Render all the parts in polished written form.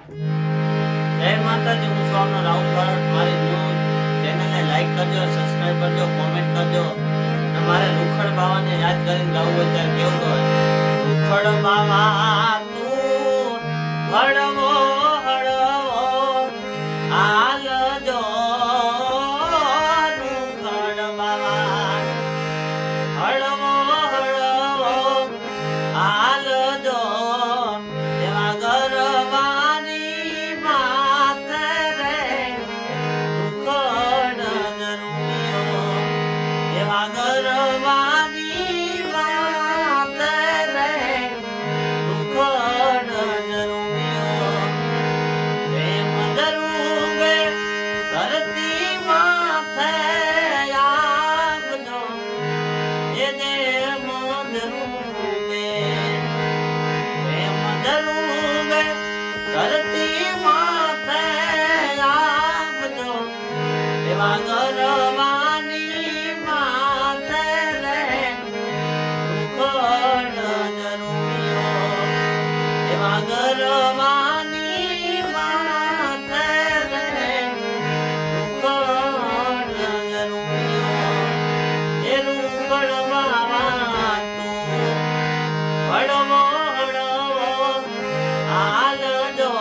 જય માતાજી, હું છું આપનો રાહુલ ભરત। મારી ન્યૂઝ ચેનલને લાઈક કરજો, સબસ્ક્રાઇબ કરજો, કોમેન્ટ કરજો। અને મારે લુખડ બાવાને યાદ કરીને ગાવું હોય ત્યારે કેવું હોય, લુખડ બાવા તું હળવો હળવો હાલજો, લુખડ બાવા હળવો હળવો હાલજો, એવા ગરબાની માથે રે લુખડ નરુમિયો, એવા ગરબાની માથે રે લુખડ નરુમિયો, પ્રેમ ધરુંગે ધરતી માથે આવજો, એ જેમ ધરુંગે પ્રેમ ધરુંગે ધરતી માથે આવજો, એવા ગરબાની માથે રે લુખડ નરુમિયો, એવા ગરબાની માથે રે લુખડ નરુમિયો, એ લુખડ બાવા તું હળવો હળવો હાલજો,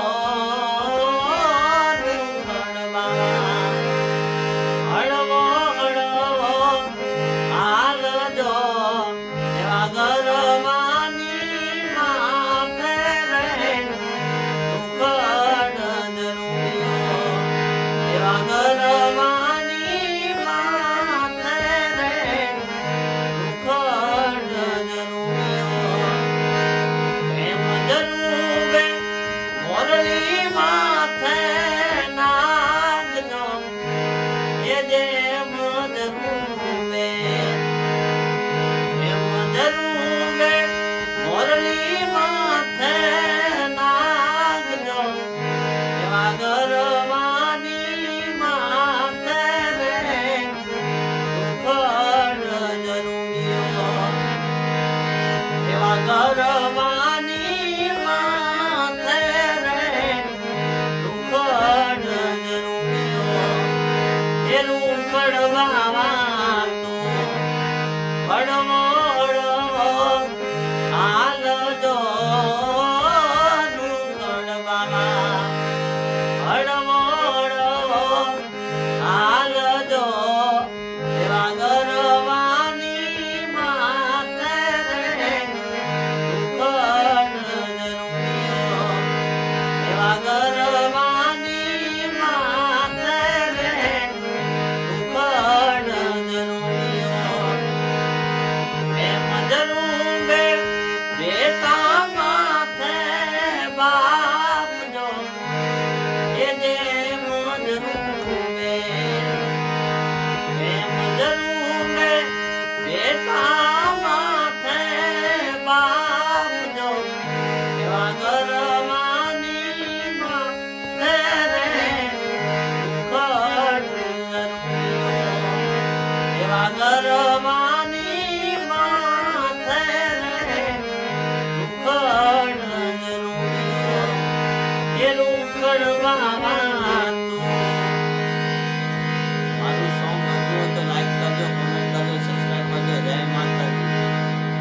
લુખડ બાવા હળવો હળવો હાલજો, એવા ગરબાની માથે રે લુખડ નરુમિયો, એવા ગરબાની માથે રે લુખડ નરુમિયો, પ્રેમ ધરુંગે મોરલી માથે નાગજો, એ જેમ ધરુંગે પ્રેમ ધરુંગે મોરલી માથે નાગજો, એવા ગરબાની માથે રે લુખડ નરુમિયો, એવા ગરબાની માથે રે લુખડ નરુમિયો, એ લુખડ બાવા તું હળવો હળવો હાલજો, લુખડ બાવા હળવો હળવો હાલજો, એવા ગરબાની માથે રે લુખડ નરુમિયો, એવા